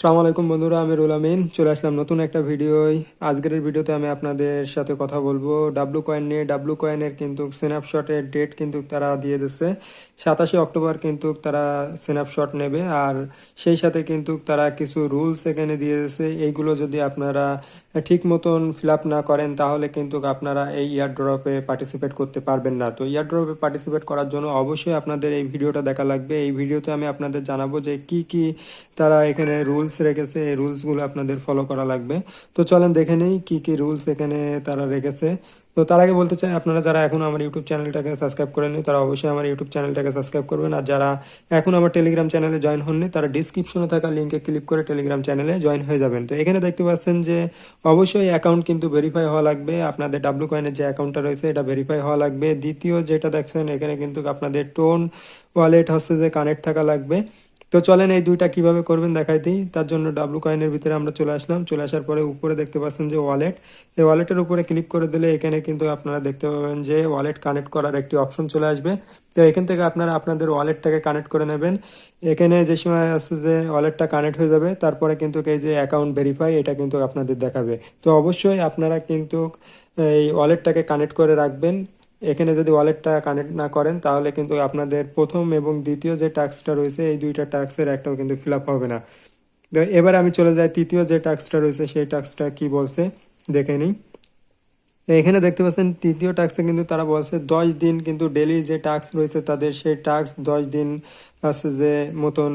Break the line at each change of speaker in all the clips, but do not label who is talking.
আসসালামু আলাইকুম বন্ধুরা, আমি রুল আমিন চলে আসলাম নতুন একটা ভিডিওয়। আজকের ভিডিওতে আমি আপনাদের সাথে কথা বলবো ডাব্লু কয়েন নিয়ে। ডাব্লু কয়েনের কিন্তু স্ন্যাপশটের ডেট কিন্তু তারা দিয়ে দিচ্ছে 27 অক্টোবর কিন্তু তারা স্ন্যাপশট নেবে। আর সেই সাথে কিন্তু তারা কিছু রুলস এখানে দিয়ে দিচ্ছে। এইগুলো যদি আপনারা ঠিক মতন ফিল আপ না করেন তাহলে কিন্তু আপনারা এই ইয়ারড্রপে পার্টিসিপেট করতে পারবেন না। তো ইয়ারড্রপে পার্টিসিপেট করার জন্য অবশ্যই আপনাদের এই ভিডিওটা দেখা লাগবে। এই ভিডিওতে আমি আপনাদের জানাবো যে কি কি তারা এখানে রুলস রেখেছে, এই রুলসগুলো আপনাদের ফলো করা লাগবে। তো চলেন দেখে নেই কি কি রুলস এখানে তারা রেখেছে। তো তার আগে বলতে চাই, আপনারা যারা এখন আমার ইউটিউব চ্যানেলটাকে সাবস্ক্রাইব করেননি তারা অবশ্যই আমার ইউটিউব চ্যানেলটাকে সাবস্ক্রাইব করবেন। আর যারা এখন আমার টেলিগ্রাম চ্যানেলে জয়েন হননি তারা ডিসক্রিপশনে থাকা লিঙ্কে ক্লিক করে টেলিগ্রাম চ্যানেলে জয়েন হয়ে যাবেন। তো এখানে দেখতে পাচ্ছেন যে অবশ্যই অ্যাকাউন্ট কিন্তু ভেরিফাই হওয়া লাগবে। আপনাদের ডাব্লু কয়েনের যে অ্যাকাউন্টটা রয়েছে এটা ভেরিফাই হওয়া লাগবে। দ্বিতীয় যেটা দেখছেন এখানে কিন্তু আপনাদের টোন ওয়ালেট হচ্ছে যে কানেক্ট থাকা লাগবে। তো চলেন এই দুইটা কিভাবে করবেন দেখাই দিই। তার জন্য ডাব্লু কয়েনের ভিতরে আমরা চলে আসলাম। চলে আসার পরে উপরে দেখতে পাচ্ছেন যে ওয়ালেট, এই ওয়ালেটের উপরে ক্লিক করে দিলে এখানে কিন্তু আপনারা দেখতে পাবেন যে ওয়ালেট কানেক্ট করার একটি অপশন চলে আসবে। তো এখান থেকে আপনারা আপনাদের ওয়ালেটটাকে কানেক্ট করে নেবেন। এখানে যে সময় আছে যে ওয়ালেটটা কানেক্ট হয়ে যাবে তারপরে কিন্তু এই যে অ্যাকাউন্ট ভেরিফাই এটা কিন্তু আপনাদের দেখাবে। তো অবশ্যই আপনারা কিন্তু এই ওয়ালেটটাকে কানেক্ট করে রাখবেন। এখানে যদি ওয়ালেটটা কানেক্ট না করেন তাহলে কিন্তু আপনাদের প্রথম এবং দ্বিতীয় যে টাস্কটা রয়েছে এই দুইটা টাস্কের একটাও কিন্তু ফিল আপ হবে না। তো এবার আমি চলে যাই তৃতীয় যে টাস্কটা রয়েছে সেই টাস্কটা কি বলছে দেখে নিই। তো এখানে দেখতে পাচ্ছেন তৃতীয় টাস্কে কিন্তু তারা বলছে 10 দিন কিন্তু ডেলি যে টাস্ক রয়েছে তাদের সেই টাস্ক 10 দিন আছে যে মতন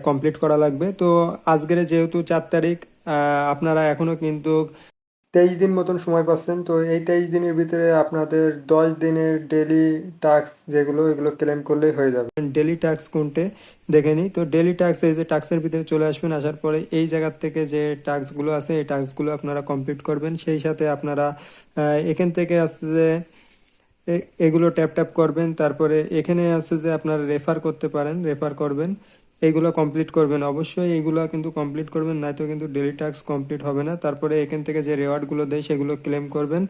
কমপ্লিট করা লাগবে। তো আজকের যেহেতু 4 তারিখ, আপনারা এখনো কিন্তু 23 দিন মতন সময় পাচ্ছেন। তো এই 23 দিনের ভিতরে আপনাদের 10 দিনের ডেলি টাস্ক যেগুলো এগুলো ক্লেম করলেই হয়ে যাবে। ডেলি টাস্ক কোনটে দেখে নিই। তো ডেলি টাস্ক এই যে টাস্কের ভিতরে চলে আসবেন, আসার পরে এই জায়গার থেকে যে টাস্কগুলো আছে এই টাস্কগুলো আপনারা কমপ্লিট করবেন। সেই সাথে আপনারা এখান থেকে আছে যে এগুলো ট্যাপ ট্যাপ করবেন। তারপরে এখানে আছে যে আপনারা রেফার করতে পারেন, রেফার করবেন, এইগুলো কমপ্লিট করবেন। অবশ্যই এইগুলো কিন্তু কমপ্লিট করবেন, নয়তো কিন্তু ডেলি টাস্ক কমপ্লিট হবে না। তারপরে এখান থেকে যে রেওয়ার্ডগুলো দেয় সেগুলো ক্লেম করবেন।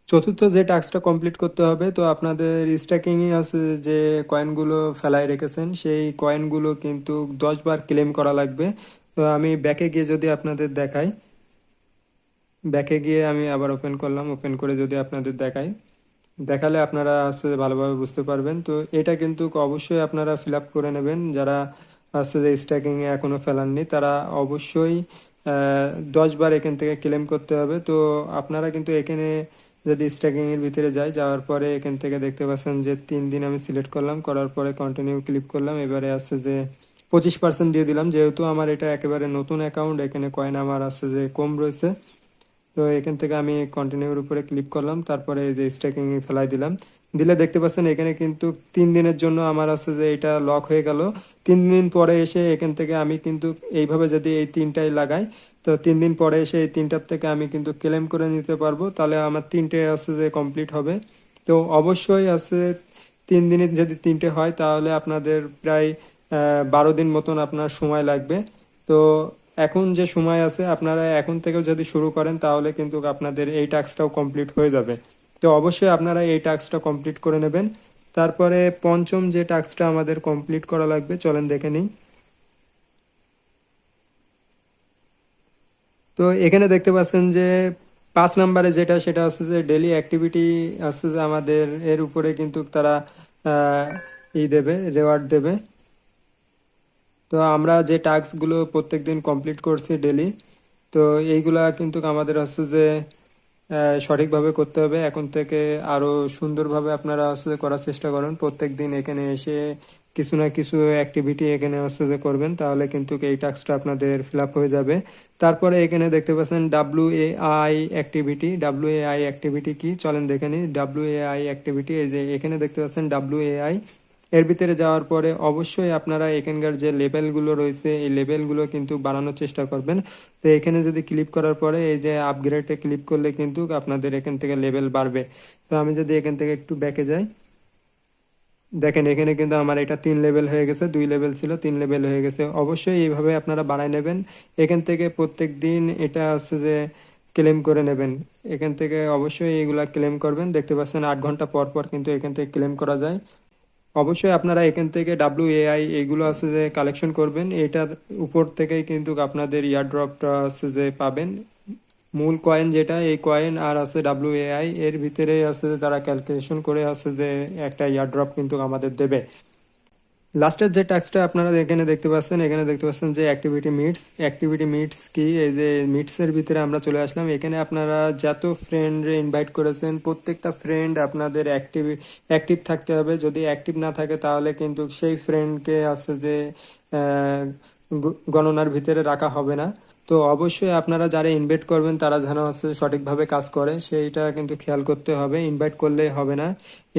চতুর্থ যে টাস্কটা কমপ্লিট করতে হবে, তো আপনাদের স্ট্যাকিংয়ে আছে যে কয়েনগুলো ফেলায় রেখেছেন সেই কয়েনগুলো কিন্তু 10 বার ক্লেম করা লাগবে। তো আমি ব্যাকে গিয়ে যদি আপনাদের দেখাই, ব্যাকে গিয়ে আমি আবার ওপেন করলাম, ওপেন করে যদি আপনাদের দেখাই, দেখালে আপনারা আসলে ভালোভাবে বুঝতে পারবেন। তো এটা কিন্তু অবশ্যই আপনারা ফিল আপ করে নেবেন। যারা আসছে যে স্ট্যাকিংয়ে এখনও ফেলাননি তারা অবশ্যই 10 বার এখান থেকে ক্লেম করতে হবে। তো আপনারা কিন্তু এখানে যদি স্ট্যাকিংয়ের ভিতরে যাওয়ার পরে এখান থেকে দেখতে পাচ্ছেন যে 3 দিন আমি সিলেক্ট করলাম, করার পরে কন্টিনিউ ক্লিক করলাম। এবারে আসছে যে 25% দিয়ে দিলাম, যেহেতু আমার এটা একেবারে নতুন অ্যাকাউন্ট এখানে কয়েন আমার আছে যে কম রয়েছে। তো এখান থেকে আমি কন্টিনিউর উপরে ক্লিক করলাম, তারপরে এই যে স্ট্যাকিং ফেলাই দিলাম। দিলে দেখতে পাচ্ছেন এখানে কিন্তু 3 দিনের জন্য আমার আছে যে এটা লক হয়ে গেল। 3 দিন পরে এসে এখান থেকে আমি কিন্তু এইভাবে যদি এই তিনটাই লাগাই, তো 3 দিন পরে এসে এই তিনটার থেকে আমি কিন্তু ক্লেম করে নিতে পারবো। তাহলে আমার তিনটে আছে যে কমপ্লিট হবে। তো অবশ্যই আছে 3 দিনে যদি তিনটে হয় তাহলে আপনাদের প্রায় 12 দিন মতন আপনার সময় লাগবে। তো এখন যে সময় আছে আপনারা এখন থেকেও যদি শুরু করেন তাহলে কিন্তু আপনাদের এই টাস্কটাও কমপ্লিট হয়ে যাবে। তো অবশ্যই আপনারা এই টাস্কটা কমপ্লিট করে নেবেন। তারপরে পঞ্চম যে টাস্কটা আমাদের কমপ্লিট করা লাগবে চলেন দেখে নিই। তো এখানে দেখতে পাচ্ছেন যে 5 নম্বরে যেটা সেটা হচ্ছে যে ডেলি অ্যাক্টিভিটি আছে যে আমাদের এর উপরে কিন্তু তারা আহ, দেবে, রেওয়ার্ড দেবে। তো আমরা যে টাস্কগুলো প্রত্যেক দিন কমপ্লিট করছি ডেলি, তো এইগুলা কিন্তু আমাদের হচ্ছে যে সঠিকভাবে করতে হবে। এখন থেকে আরো সুন্দরভাবে আপনারা হচ্ছে যে করার চেষ্টা করুন। প্রত্যেক দিন এখানে এসে কিছু না কিছু অ্যাক্টিভিটি এখানে হচ্ছে যে করবেন, তাহলে কিন্তু এই টাস্কটা আপনাদের ফিল আপ হয়ে যাবে। তারপরে এখানে দেখতে পাচ্ছেন WAI অ্যাক্টিভিটি। WAI অ্যাক্টিভিটি কি চলেন দেখে নিই। WAI অ্যাক্টিভিটি এই যে এখানে দেখতে পাচ্ছেন WAI, এর ভিতরে যাওয়ার পরে অবশ্যই আপনারা এখানকার যে লেভেলগুলো রয়েছে এই লেভেলগুলো কিন্তু বাড়ানোর চেষ্টা করবেন। তো এখানে যদি ক্লিক করার পরে এই যে আপগ্রেডে ক্লিক করলে কিন্তু আপনাদের এখান থেকে লেভেল বাড়বে। তো আমি যদি এখান থেকে একটু ব্যাকে যাই, দেখেন এখানে কিন্তু আমার এটা 3 লেভেল হয়ে গেছে, 2 লেভেল ছিল 3 লেভেল হয়ে গেছে। অবশ্যই এইভাবে আপনারা বাড়ায় নেবেন। এখান থেকে প্রত্যেক দিন এটা হচ্ছে যে ক্লেম করে নেবেন। এখান থেকে অবশ্যই এগুলা ক্লেম করবেন। দেখতে পাচ্ছেন 8 ঘন্টা পর পর কিন্তু এখান থেকে ক্লেম করা যায়। অবশ্যই আপনারা এখান থেকে WAI এগুলো আছে যে কালেকশন করবেন, এটার উপর থেকেই কিন্তু আপনাদের ইয়ারড্রপটা আছে যে পাবেন। মূল কয়েন যেটা, এই কয়েন আর আছে WAI এর ভিতরেই আছে যে তারা ক্যালকুলেশন করে আছে যে একটা ইয়ারড্রপ কিন্তু আমাদের দেবে। লাস্টের যে টাস্কটা আপনারা এখানে দেখতে পাচ্ছেন, এখানে দেখতে পাচ্ছেন যে অ্যাক্টিভিটি মিটস কি, এই যে মিটসের ভিতরে আমরা চলে আসলাম। এখানে আপনারা যত ফ্রেন্ড ইনভাইট করেছেন প্রত্যেকটা ফ্রেন্ড আপনাদের অ্যাক্টিভ থাকতে হবে। যদি অ্যাক্টিভ না থাকে তাহলে কিন্তু সেই ফ্রেন্ডকে আছে যে আহ, গণনার ভিতরে রাখা হবে না। তো অবশ্যই আপনারা যারা ইনভাইট করবেন তারা যেন হচ্ছে সঠিকভাবে কাজ করে সেইটা কিন্তু খেয়াল করতে হবে। ইনভাইট করলেই হবে না,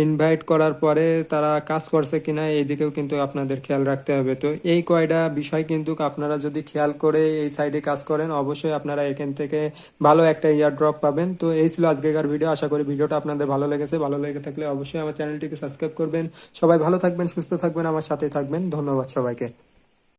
ইনভাইট করার পরে তারা কাজ করছে কিনা এই দিকেও কিন্তু আপনাদের খেয়াল রাখতে হবে। তো এই কয়টা বিষয় কিন্তু আপনারা যদি খেয়াল করে এই সাইডে কাজ করেন অবশ্যই আপনারা এখান থেকে ভালো একটা ইয়ার ড্রপ পাবেন। তো এই ছিল আজকেকার ভিডিও, আশা করি ভিডিওটা আপনাদের ভালো লেগেছে। ভালো লেগে থাকলে অবশ্যই আমার চ্যানেলটিকে সাবস্ক্রাইব করবেন। সবাই ভালো থাকবেন, সুস্থ থাকবেন, আমার সাথে থাকবেন। ধন্যবাদ সবাইকে।